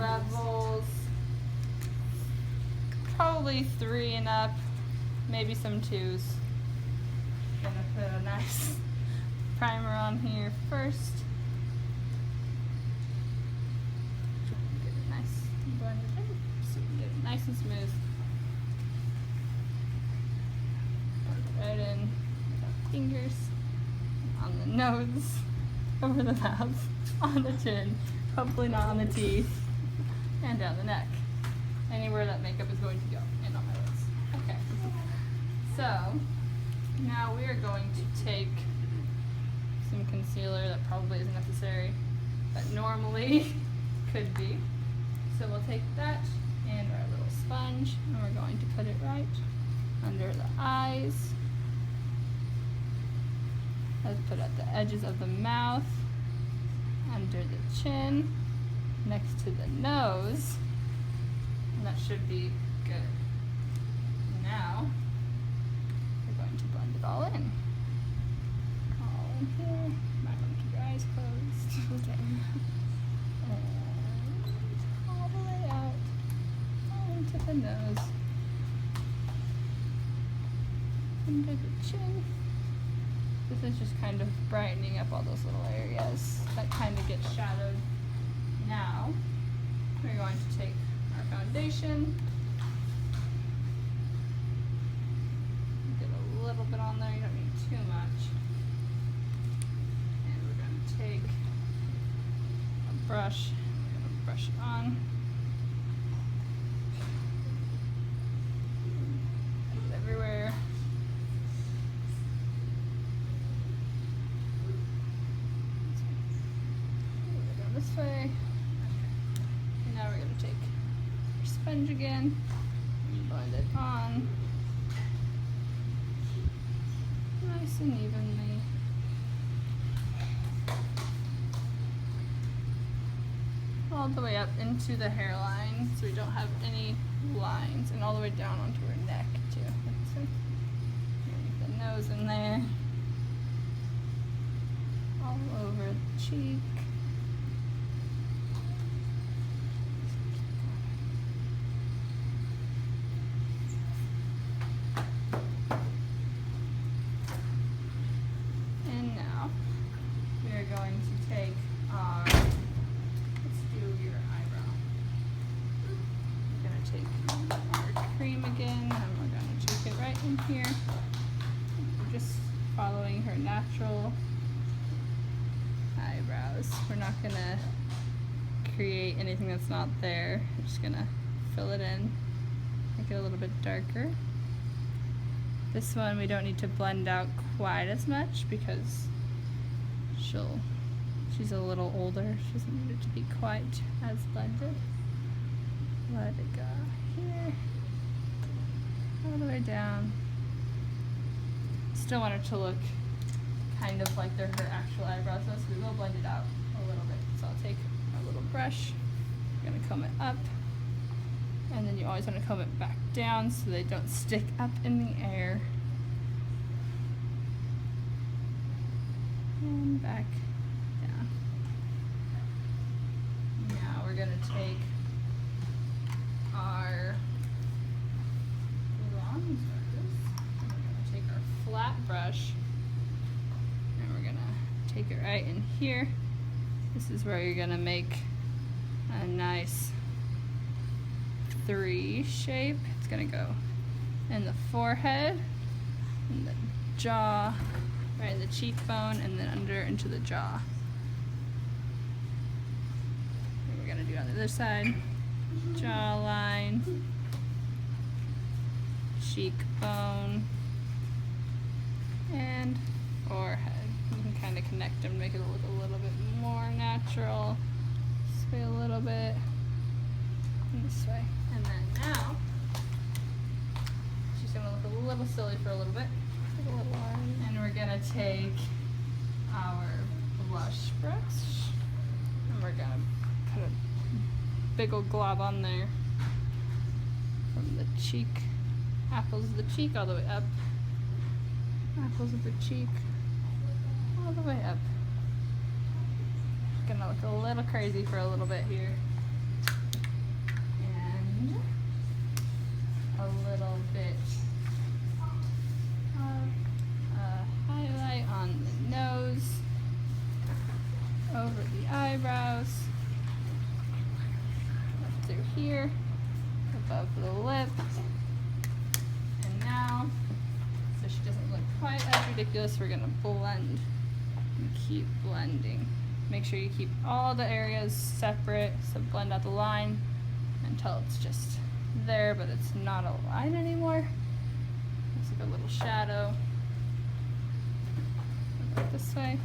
Revels. Probably 3 and up, maybe some 2s. Gonna put a nice primer on here first. Get it nice and blended in so we can get it nice and smooth. Right in with our fingers, on the nose, over the mouth, on the chin, hopefully not on the teeth, and down the neck. Anywhere that makeup is going to go, and on my lips. Okay. So, now we are going to take some concealer that probably isn't necessary, but normally could be. So we'll take that and our little sponge, and we're going to put it right under the eyes. Let's put it at the edges of the mouth, under the chin, next to the nose, and that should be good. Now, we're going to blend it all in. All in here. You might want to keep your eyes closed. Okay. And all the way out, all into the nose, under the chin. This is just kind of brightening up all those little areas that kind of get shadowed. Now, we're going to take our foundation, get a little bit on there, you don't need too much. And we're going to take a brush, we're going to brush it on. It's everywhere. This way. And now we're going to take our sponge again and blend it on nice and evenly. All the way up into the hairline so we don't have any lines, and all the way down onto our neck too. So, get the nose in there, all over the cheek. Going to take our, let's do your eyebrow. We're going to take our cream again, and we're going to take it right in here. We're just following her natural eyebrows. We're not going to create anything that's not there. We're just going to fill it in, make it a little bit darker. This one we don't need to blend out quite as much because she's a little older. She doesn't need it to be quite as blended. Let it go here, all the way down. Still want her to look kind of like they're her actual eyebrows, so we will blend it out a little bit. So I'll take my little brush, I'm gonna comb it up, and then you always want to comb it back down so they don't stick up in the air. And back down. Now we're going to take our bronzers. We're going to take our flat brush and we're going to take it right in here. This is where you're going to make a nice 3 shape. It's going to go in the forehead, in the jaw, right in the cheekbone, and then under into the jaw. And we're going to do on the other side. Jawline, cheekbone, and forehead. You can kind of connect them, make it look a little bit more natural. This way a little bit, and this way. And then now, she's going to look a little silly for a little bit. And we're going to take our blush brush, and we're going to put a big old glob on there from the cheek, apples of the cheek all the way up, apples of the cheek all the way up. Gonna look a little crazy for a little bit here. little bit of highlight on the nose, over the eyebrows, up through here, above the lip. And now, so she doesn't look quite as ridiculous, we're gonna blend and keep blending. Make sure you keep all the areas separate, so blend out the line until it's just there, but it's not a line anymore. Looks like a little shadow. Go this way.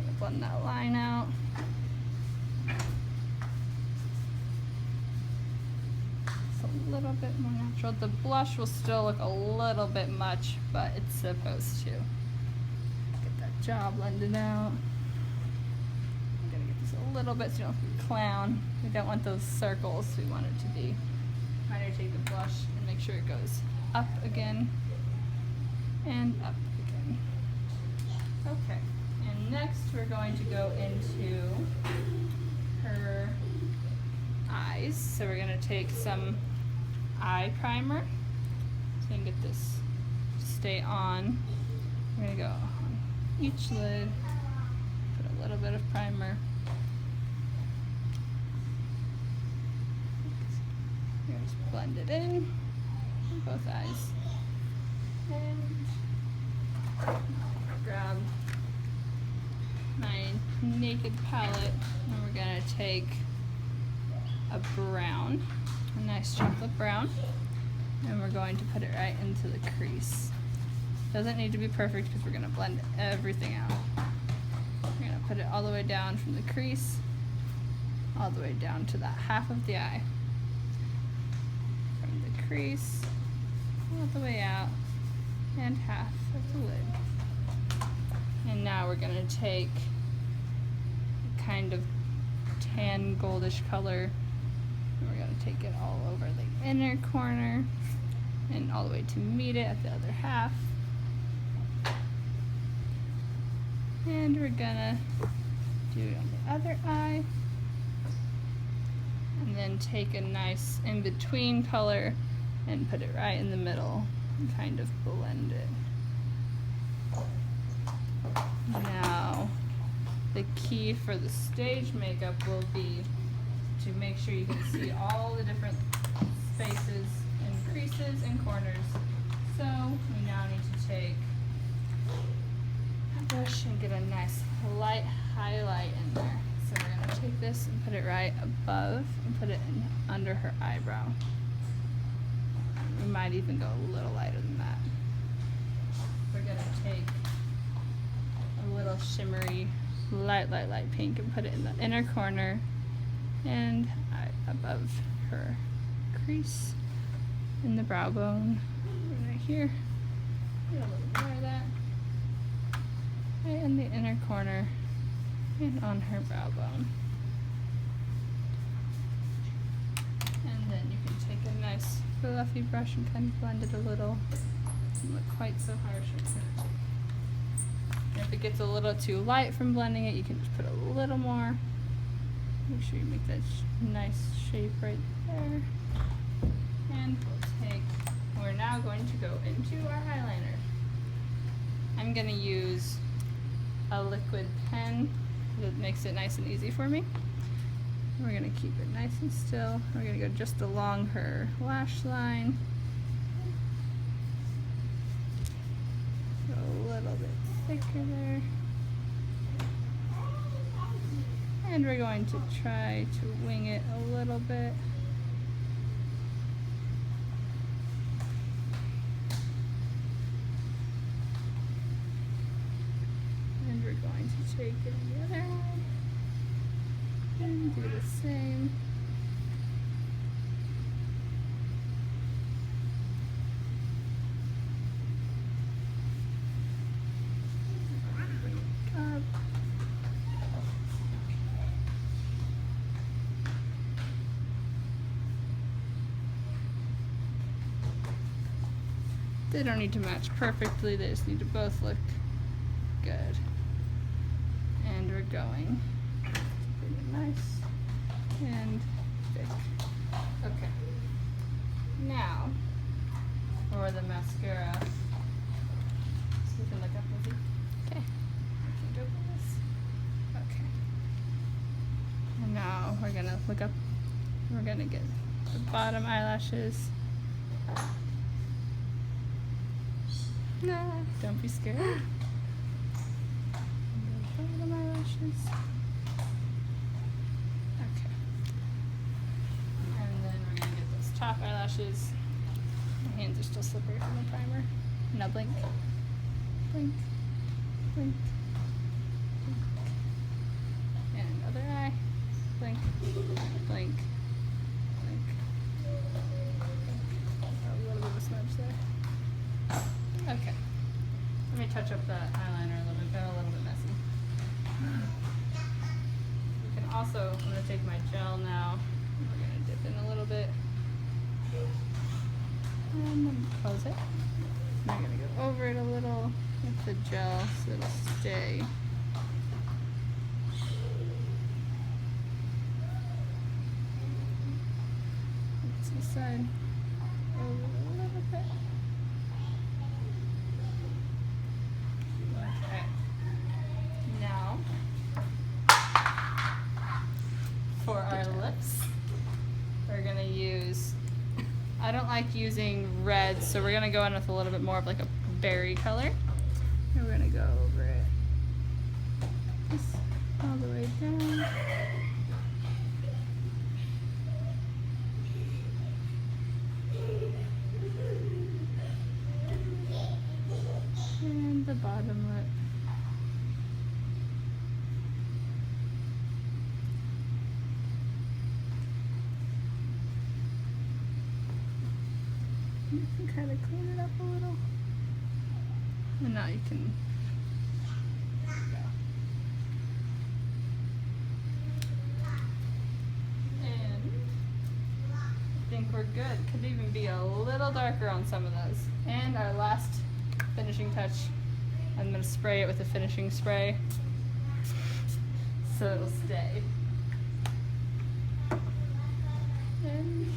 I'm gonna blend that line out. It's a little bit more natural. The blush will still look a little bit much, but it's supposed to. Get that jaw blended out. I'm gonna get this a little bit so you don't look like a clown. We don't want those circles. We want it to be. Try to take the blush and make sure it goes up again and up again. Okay, and next we're going to go into her eyes. So we're going to take some eye primer. So you can get this to stay on. We're going to go on each lid, put a little bit of primer. Just blend it in both eyes. And grab my Naked palette, and we're gonna take a brown, a nice chocolate brown, and we're going to put it right into the crease. Doesn't need to be perfect because we're gonna blend everything out. We're gonna put it all the way down from the crease, all the way down to that half of the eye. From the crease, all the way out, and half of the lid. And now we're gonna take a kind of tan goldish color, and we're gonna take it all over the inner corner and all the way to meet it at the other half. And we're gonna do it on the other eye, and then take a nice in-between color and put it right in the middle and kind of blend it. Now, the key for the stage makeup will be to make sure you can see all the different spaces and creases and corners. So we now need to take a brush and get a nice light highlight in there. So we're gonna take this and put it right above and put it in under her eyebrow. We might even go a little lighter than that. We're gonna take a little shimmery light pink and put it in the inner corner and above her crease in the brow bone. Right here. Get a little more of that. Right in the inner corner and on her brow bone. And then you can take a nice fluffy brush and kind of blend it a little. Doesn't look quite so harsh. And if it gets a little too light from blending it, you can just put a little more. Make sure you make that nice shape right there. And we're now going to go into our eyeliner. I'm going to use a liquid pen that makes it nice and easy for me. We're going to keep it nice and still. We're going to go just along her lash line. Go a little bit thicker there. And we're going to try to wing it a little bit. And we're going to take it in the other eye and do the same. Bring it up. They don't need to match perfectly, they just need to both look good. And we're going pretty nice and thick. Okay. Now, mascara. So we can look up, Lizzie. Okay. I can't open this. Okay. And now we're gonna look up. We're gonna get the bottom eyelashes. Nah, don't be scared. Bottom eyelashes. Okay. And then we're gonna get those top eyelashes. My hands are still slippery from the primer. Now blink. Blink. Blink. Blink. And other eye. Blink. Blink. Blink. A little bit of a smudge there. Okay. Let me touch up the eyeliner a little bit. Got a little bit messy. You can also, I'm going to take my gel now. We're going to dip in a little bit. And then close it. I'm going to go over it a little with the gel so it'll stay. Let's this side. Over a little bit. Okay. Now, for our lips, we're going to use, I don't like using red, so we're going to go in with a little bit more of like a berry color. And we're going to go over it just all the way down. And the bottom lip. You can kind of clean it up a little. And now you can go. And I think we're good. Could even be a little darker on some of those. And our last finishing touch, I'm going to spray it with a finishing spray so it'll stay. And